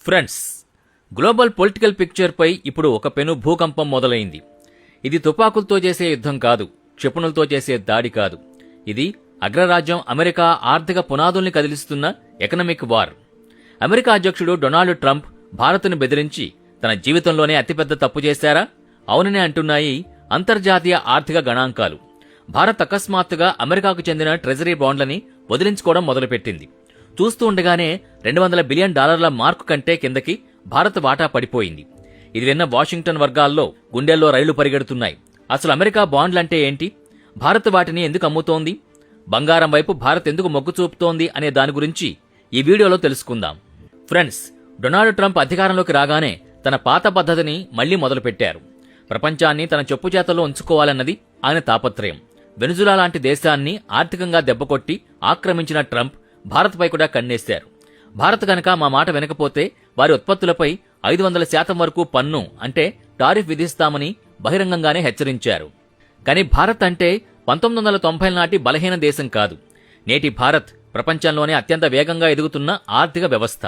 Friends, global political పిక్చర్పై ఇప్పుడు ఒక పెను భూకంపం మొదలైంది. ఇది తుపాకులతో చేసే యుద్ధం కాదు, క్షిపణులతో చేసే దాడి కాదు. ఇది అగ్రరాజ్యం అమెరికా ఆర్థిక పునాదుల్ని కదిలిస్తున్న ఎకనామిక్ వార్. అమెరికా అధ్యక్షుడు డొనాల్డ్ ట్రంప్ భారత్ను బెదిరించి తన జీవితంలోనే అతిపెద్ద తప్పు చేశారా? అవుననే అంటున్నాయి అంతర్జాతీయ ఆర్థిక గణాంకాలు. భారత్ అకస్మాత్తుగా అమెరికాకు చెందిన ట్రెజరీ బాండ్లని వదిలించుకోవడం మొదలుపెట్టింది. చూస్తూ ఉండగానే $200 బిలియన్ మార్కు కంటే కిందకి భారత్ వాటా పడిపోయింది. ఇది విన్న వాషింగ్టన్ వర్గాల్లో గుండెల్లో రైళ్లు పరిగెడుతున్నాయి. అసలు అమెరికా బాండ్లంటే ఏంటి? భారత్ వాటిని ఎందుకు అమ్ముతోంది? బంగారం వైపు భారత్ ఎందుకు మొగ్గు చూపుతోంది అనే దాని గురించి ఈ వీడియోలో తెలుసుకుందాం. ఫ్రెండ్స్, డొనాల్డ్ ట్రంప్ అధికారంలోకి రాగానే తన పాత పద్ధతిని మళ్లీ మొదలుపెట్టారు. ప్రపంచాన్ని తన చెప్పు చేతల్లో ఉంచుకోవాలన్నది ఆయన తాపత్రయం. వెనుజులా లాంటి దేశాన్ని ఆర్థికంగా దెబ్బకొట్టి ఆక్రమించిన ట్రంప్ భారత్పై కూడా కన్నేశారు. భారత్ గనక మా మాట వినకపోతే వారి ఉత్పత్తులపై 500% వరకు పన్ను అంటే టారిఫ్ విధిస్తామని బహిరంగంగానే హెచ్చరించారు. కానీ భారత్ అంటే 1990ల నాటి బలహీన దేశం కాదు. నేటి భారత్ ప్రపంచంలోనే అత్యంత వేగంగా ఎదుగుతున్న ఆర్థిక వ్యవస్థ.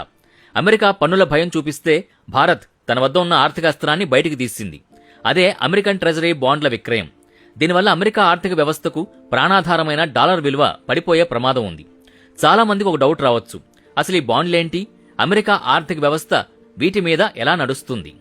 అమెరికా పన్నుల భయం చూపిస్తే భారత్ తన వద్ద ఉన్న ఆర్థిక అస్త్రాన్ని బయటికి తీసింది. అదే అమెరికన్ ట్రెజరీ బాండ్ల విక్రయం. దీనివల్ల అమెరికా ఆర్థిక వ్యవస్థకు ప్రాణాధారమైన డాలర్ విలువ పడిపోయే ప్రమాదం ఉంది. చాలా మందికి ఒక డౌట్ రావచ్చు, అసలు ఈ బాండ్లేంటి? అమెరికా ఆర్థిక వ్యవస్థ వీటి మీద ఎలా నడుస్తుంది?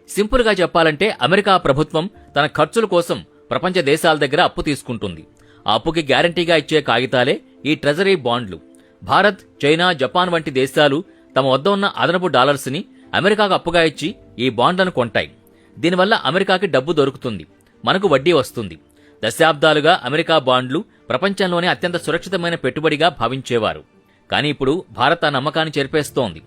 సింపుల్ గా చెప్పాలంటే అమెరికా ప్రభుత్వం తన ఖర్చుల కోసం ప్రపంచ దేశాల దగ్గర అప్పు తీసుకుంటుంది. ఆ అప్పుకి గ్యారంటీగా ఇచ్చే కాగితాలే ఈ ట్రెజరీ బాండ్లు. భారత్, చైనా, జపాన్ వంటి దేశాలు తమ వద్ద ఉన్న అదనపు డాలర్స్ ని అమెరికాకు అప్పుగా ఇచ్చి ఈ బాండ్లను కొంటాయి. దీనివల్ల అమెరికాకి డబ్బు దొరుకుతుంది, మనకు వడ్డీ వస్తుంది. దశాబ్దాలుగా అమెరికా బాండ్లు ప్రపంచంలోనే అత్యంత సురక్షితమైన పెట్టుబడిగా భావించేవారు. కానీ ఇప్పుడు భారత్ ఆ నమ్మకాన్ని చెరిపేస్తోంది.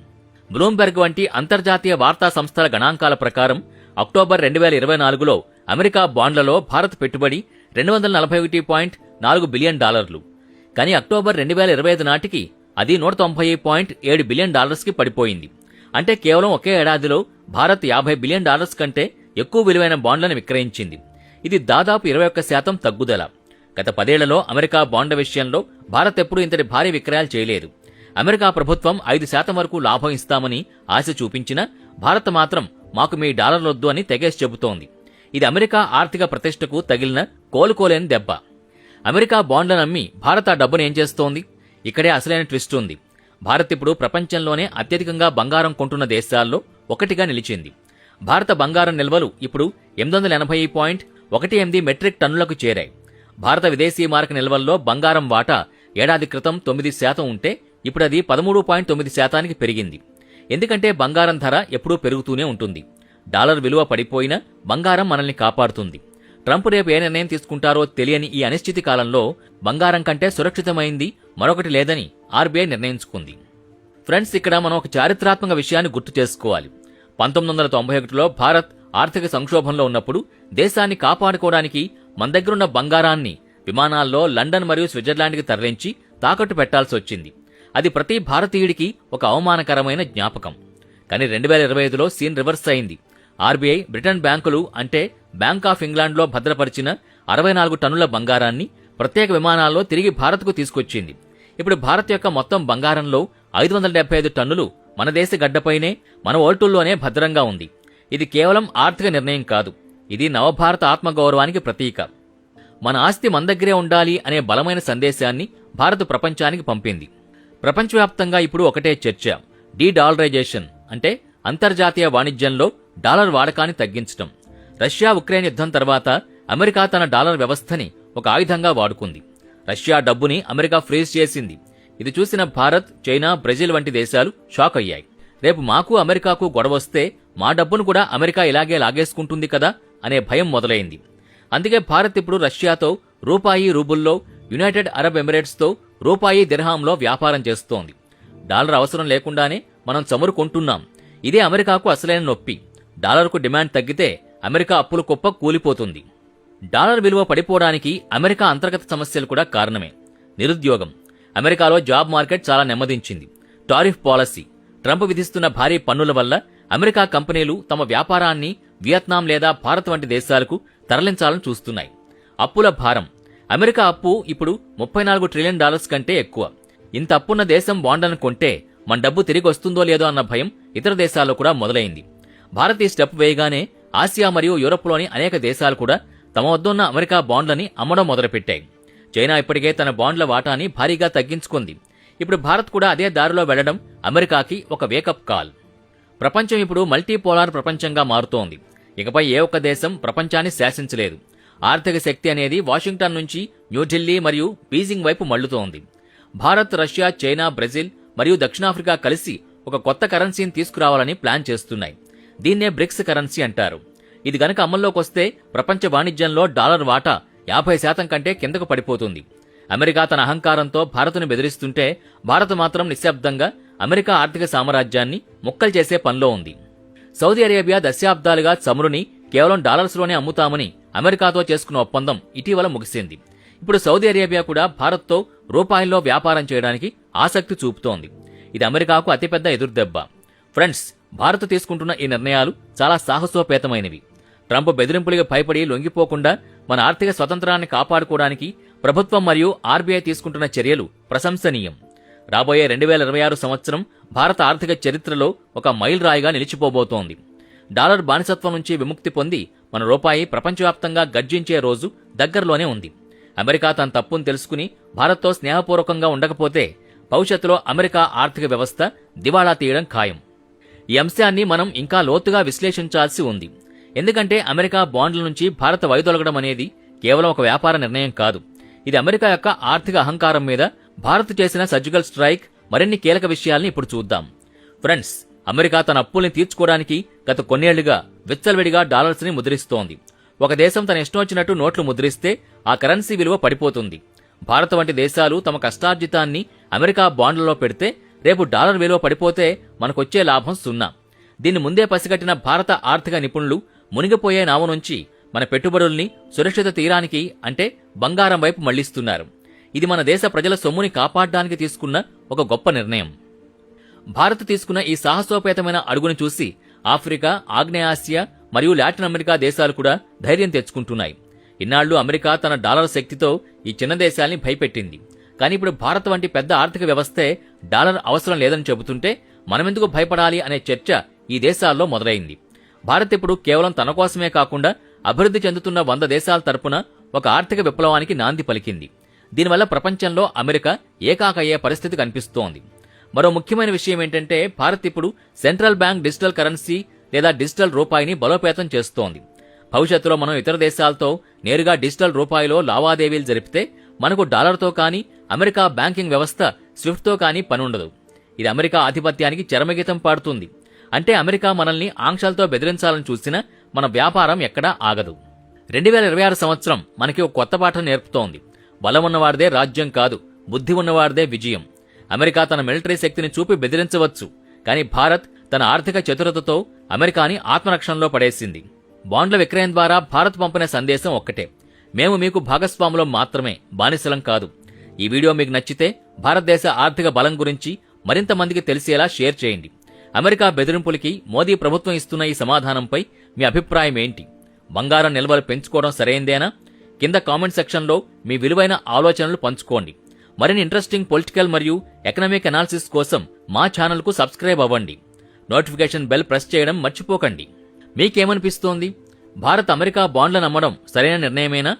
బ్లూంబెర్గ్ వంటి అంతర్జాతీయ వార్తా సంస్థల గణాంకాల ప్రకారం అక్టోబర్ 2024లో అమెరికా బాండ్లలో భారత్ పెట్టుబడి $241.4 బిలియన్. కానీ అక్టోబర్ 2025 నాటికి అది $190.7 బిలియన్ కి పడిపోయింది. అంటే కేవలం ఒకే ఏడాదిలో భారత్ $50 బిలియన్ కంటే ఎక్కువ విలువైన బాండ్లను విక్రయించింది. ఇది దాదాపు 21% తగ్గుదల. గత 10 ఏళ్లలో అమెరికా బాండ్ల విషయంలో భారత్ ఎప్పుడూ ఇంతటి భారీ విక్రయాలు చేయలేదు. అమెరికా ప్రభుత్వం 5% వరకు లాభం ఇస్తామని ఆశ చూపించినా భారత్ మాత్రం మాకు మీ డాలర్లొద్దు అని తెగేసి చెబుతోంది. ఇది అమెరికా ఆర్థిక ప్రతిష్టకు తగిలిన కోలుకోలేని దెబ్బ. అమెరికా బాండ్లను అమ్మి భారత్ ఆ డబ్బును ఏం చేస్తోంది? ఇక్కడే అసలైన ట్విస్ట్ ఉంది. భారత్ ఇప్పుడు ప్రపంచంలోనే అత్యధికంగా బంగారం కొంటున్న దేశాల్లో ఒకటిగా నిలిచింది. భారత బంగారం నిల్వలు ఇప్పుడు 880.18 మెట్రిక్ టన్నులకు చేరాయి. భారత విదేశీ మారక నిల్వల్లో బంగారం వాటా ఏడాది క్రితం 9% ఉంటే ఇప్పుడు అది 13.9% పెరిగింది. ఎందుకంటే బంగారం ధర ఎప్పుడూ పెరుగుతూనే ఉంటుంది. డాలర్ విలువ పడిపోయినా బంగారం మనల్ని కాపాడుతుంది. ట్రంప్ రేపు ఏ నిర్ణయం తీసుకుంటారో తెలియని ఈ అనిశ్చితి కాలంలో బంగారం కంటే సురక్షితమైంది మరొకటి లేదని ఆర్బీఐ నిర్ణయించుకుంది. ఫ్రెండ్స్, ఇక్కడ మనం ఒక చారిత్రాత్మక విషయాన్ని గుర్తు చేసుకోవాలి. 1991లో భారత్ ఆర్థిక సంక్షోభంలో ఉన్నప్పుడు దేశాన్ని కాపాడుకోవడానికి మన దగ్గరున్న బంగారాన్ని విమానాల్లో లండన్ మరియు స్విట్జర్లాండ్కి తరలించి తాకట్టు పెట్టాల్సి వచ్చింది. అది ప్రతి భారతీయుడికి ఒక అవమానకరమైన జ్ఞాపకం. కానీ 2025లో సీన్ రివర్స్ అయింది. ఆర్బీఐ బ్రిటన్ బ్యాంకులు అంటే బ్యాంక్ ఆఫ్ ఇంగ్లాండ్లో భద్రపరిచిన 64 టన్నుల బంగారాన్ని ప్రత్యేక విమానాల్లో తిరిగి భారత్కు తీసుకొచ్చింది. ఇప్పుడు భారత్ యొక్క మొత్తం బంగారంలో 575 టన్నులు మన దేశ గడ్డపైనే, మన ఓల్టుల్లోనే భద్రంగా ఉంది. ఇది కేవలం ఆర్థిక నిర్ణయం కాదు, ఇది నవభారత ఆత్మగౌరవానికి ప్రతీక. మన ఆస్తి మన దగ్గరే ఉండాలి అనే బలమైన సందేశాన్ని భారత్ ప్రపంచానికి పంపింది. ప్రపంచవ్యాప్తంగా ఇప్పుడు ఒకటే చర్చ, డీ-డాలరైజేషన్ అంటే అంతర్జాతీయ వాణిజ్యంలో డాలర్ వాడకాన్ని తగ్గించడం. రష్యా ఉక్రెయిన్ యుద్ధం తర్వాత అమెరికా తన డాలర్ వ్యవస్థని ఒక ఆయుధంగా వాడుకుంది. రష్యా డబ్బుని అమెరికా ఫ్రీజ్ చేసింది. ఇది చూసిన భారత్, చైనా, బ్రెజిల్ వంటి దేశాలు షాక్ అయ్యాయి. రేపు మాకు అమెరికాకు గొడవొస్తే మా డబ్బును కూడా అమెరికా ఇలాగే లాగేసుకుంటుంది కదా అనే భయం మొదలైంది. అందుకే భారత్ ఇప్పుడు రష్యాతో రూపాయి రూబుల్లో, యునైటెడ్ అరబ్ ఎమిరేట్స్తో రూపాయి దిర్హాంలో వ్యాపారం చేస్తోంది. డాలర్ అవసరం లేకుండానే మనం చమురు కొంటున్నాం. ఇదే అమెరికాకు అసలైన నొప్పి. డాలర్కు డిమాండ్ తగ్గితే అమెరికా అప్పుల కుప్ప కూలిపోతుంది. డాలర్ విలువ పడిపోవడానికి అమెరికా అంతర్గత సమస్యలు కూడా కారణమే. నిరుద్యోగం. అమెరికాలో జాబ్ మార్కెట్ చాలా నెమ్మదించింది. Tariff policy. ట్రంప్ విధిస్తున్న భారీ పన్నుల వల్ల అమెరికా కంపెనీలు తమ వ్యాపారాన్ని వియత్నాం లేదా భారత్ వంటి దేశాలకు తరలించాలని చూస్తున్నాయి. అప్పుల భారం. అమెరికా అప్పు ఇప్పుడు $34 ట్రిలియన్ కంటే ఎక్కువ. ఇంత అప్పున్న దేశం బాండ్లను కొంటే మన డబ్బు తిరిగి వస్తుందో లేదో అన్న భయం ఇతర దేశాల్లో కూడా మొదలైంది. భారత్ ఈ స్టెప్ వేయగానే ఆసియా మరియు యూరప్లోని అనేక దేశాలు కూడా తమ వద్దున్న అమెరికా బాండ్లని అమ్మడం మొదలుపెట్టాయి. చైనా ఇప్పటికే తన బాండ్ల వాటాని భారీగా తగ్గించుకుంది. ఇప్పుడు భారత్ కూడా అదే దారిలో వెళ్లడం అమెరికాకి ఒక వేకప్ కాల్. ప్రపంచం ఇప్పుడు మల్టీపోలార్ ప్రపంచంగా మారుతోంది. ఇకపై ఏ ఒక్క దేశం ప్రపంచాన్ని శాసించలేదు. ఆర్థిక శక్తి అనేది వాషింగ్టన్ నుంచి న్యూఢిల్లీ మరియు బీజింగ్ వైపు మళ్లుతోంది. భారత్, రష్యా, చైనా, బ్రెజిల్ మరియు దక్షిణాఫ్రికా కలిసి ఒక కొత్త కరెన్సీని తీసుకురావాలని ప్లాన్ చేస్తున్నాయి. దీన్నే బ్రిక్స్ కరెన్సీ అంటారు. ఇది గనక అమల్లోకి వస్తే ప్రపంచ వాణిజ్యంలో డాలర్ వాటా 50% కంటే కిందకు పడిపోతుంది. అమెరికా తన అహంకారంతో భారత్ను బెదిరిస్తుంటే భారత్ మాత్రం నిశ్శబ్దంగా అమెరికా ఆర్థిక సామ్రాజ్యాన్ని ముక్కలు చేసే పనిలో ఉంది. సౌదీ అరేబియా దశాబ్దాలుగా చమురుని కేవలం డాలర్స్లోనే అమ్ముతామని అమెరికాతో చేసుకున్న ఒప్పందం ఇటీవల ముగిసింది. ఇప్పుడు సౌదీ అరేబియా కూడా భారత్తో రూపాయల్లో వ్యాపారం చేయడానికి ఆసక్తి చూపుతోంది. ఇది అమెరికాకు అతిపెద్ద ఎదురుదెబ్బ. ఫ్రెండ్స్, భారత్ తీసుకుంటున్న ఈ నిర్ణయాలు చాలా సాహసోపేతమైనవి. ట్రంప్ బెదిరింపులకు భయపడి లొంగిపోకుండా మన ఆర్థిక స్వతంత్రాన్ని కాపాడుకోవడానికి ప్రభుత్వం మరియు ఆర్బీఐ తీసుకుంటున్న చర్యలు ప్రశంసనీయం. రాబోయే 2026 సంవత్సరం భారత ఆర్థిక చరిత్రలో ఒక మైలురాయిగా నిలిచిపోబోతోంది. డాలర్ బానిసత్వం నుంచి విముక్తి పొంది మన రూపాయి ప్రపంచవ్యాప్తంగా గర్జించే రోజు దగ్గరలోనే ఉంది. అమెరికా తన తప్పును తెలుసుకుని భారత్తో స్నేహపూర్వకంగా ఉండకపోతే భవిష్యత్తులో అమెరికా ఆర్థిక వ్యవస్థ దివాళా తీయడం ఖాయం. ఈ అంశాన్ని మనం ఇంకా లోతుగా విశ్లేషించాల్సి ఉంది. ఎందుకంటే అమెరికా బాండ్ల నుంచి భారత్ వైదొలగడం అనేది కేవలం ఒక వ్యాపార నిర్ణయం కాదు. ఇది అమెరికా యొక్క ఆర్థిక అహంకారం మీద భారత్ చేసిన సర్జికల్ స్ట్రైక్. మరిన్ని కీలక విషయాల్ని ఇప్పుడు చూద్దాం. ఫ్రెండ్స్, అమెరికా తన అప్పుల్ని తీర్చుకోవడానికి గత కొన్నేళ్లుగా విచ్చలవిడిగా డాలర్స్ ని ముద్రిస్తోంది. ఒక దేశం తన ఇష్టం వచ్చినట్టు నోట్లు ముద్రిస్తే ఆ కరెన్సీ విలువ పడిపోతుంది. భారత్ వంటి దేశాలు తమ కష్టార్జితాన్ని అమెరికా బాండ్లలో పెడితే రేపు డాలర్ విలువ పడిపోతే మనకొచ్చే లాభం సున్నా. దీన్ని ముందే పసిగట్టిన భారత ఆర్థిక నిపుణులు మునిగిపోయే నావ నుంచి మన పెట్టుబడుల్ని సురక్షిత తీరానికి అంటే బంగారం వైపు మళ్లిస్తున్నారు. ఇది మన దేశ ప్రజల సొమ్ముని కాపాడడానికి తీసుకున్న ఒక గొప్ప నిర్ణయం. భారత్ తీసుకున్న ఈ సాహసోపేతమైన అడుగును చూసి ఆఫ్రికా, ఆగ్నేయాసియా మరియు లాటిన్ అమెరికా దేశాలు కూడా ధైర్యం తెచ్చుకుంటున్నాయి. ఇన్నాళ్లు అమెరికా తన డాలర్ శక్తితో ఈ చిన్న దేశాల్ని భయపెట్టింది. కానీ ఇప్పుడు భారత్ వంటి పెద్ద ఆర్థిక వ్యవస్థే డాలర్ అవసరం లేదని చెబుతుంటే మనమెందుకు భయపడాలి అనే చర్చ ఈ దేశాల్లో మొదలైంది. భారత్ ఇప్పుడు కేవలం తన కోసమే కాకుండా అభివృద్ధి చెందుతున్న 100 దేశాల తరపున ఒక ఆర్థిక విప్లవానికి నాంది పలికింది. దీనివల్ల ప్రపంచంలో అమెరికా ఏకాకయ్యే పరిస్థితి కనిపిస్తోంది. మరో ముఖ్యమైన విషయం ఏంటంటే భారత్ ఇప్పుడు సెంట్రల్ బ్యాంక్ డిజిటల్ కరెన్సీ లేదా డిజిటల్ రూపాయిని బలోపేతం చేస్తోంది. భవిష్యత్తులో మనం ఇతర దేశాలతో నేరుగా డిజిటల్ రూపాయిలో లావాదేవీలు జరిపితే మనకు డాలర్తో కానీ అమెరికా బ్యాంకింగ్ వ్యవస్థ స్విఫ్ట్తో కానీ పనుండదు. ఇది అమెరికా ఆధిపత్యానికి చరమగీతం పాడుతుంది. అంటే అమెరికా మనల్ని ఆంక్షలతో బెదిరించాలని చూసినా మన వ్యాపారం ఎక్కడా ఆగదు. 2026 సంవత్సరం మనకి ఒక కొత్త పాఠం నేర్పుతోంది. బలం ఉన్నవాడిదే రాజ్యం కాదు, బుద్ధి ఉన్నవాడిదే విజయం. అమెరికా తన మిలిటరీ శక్తిని చూపి బెదిరించవచ్చు, కానీ భారత్ తన ఆర్థిక చతురతతో అమెరికాని ఆత్మరక్షణలో పడేసింది. బాండ్ల విక్రయం ద్వారా భారత్ పంపిన సందేశం ఒక్కటే: మేము మీకు భాగస్వాములం మాత్రమే, బానిసలం కాదు. ఈ వీడియో మీకు నచ్చితే భారతదేశ ఆర్థిక బలం గురించి మరింత మందికి తెలిసేలా షేర్ చేయండి. అమెరికా బెదిరింపులకి మోదీ ప్రభుత్వం ఇస్తున్న ఈ సమాధానంపై మీ అభిప్రాయం ఏంటి? బంగారం నిల్వలు పెంచుకోవడం సరైందేనా? కింద కామెంట్ సెక్షన్లో మీ విలువైన ఆలోచనలు పంచుకోండి. మరిన్ని ఇంట్రెస్టింగ్ పొలిటికల్ మరియు ఎకనామిక్ అనాలిసిస్ కోసం మా ఛానల్కు సబ్స్క్రైబ్ అవ్వండి. నోటిఫికేషన్ బెల్ ప్రెస్ చేయడం మర్చిపోకండి. మీకేమనిపిస్తోంది? భారత్ అమెరికా బాండ్లను అమ్మడం సరైన నిర్ణయమేనా?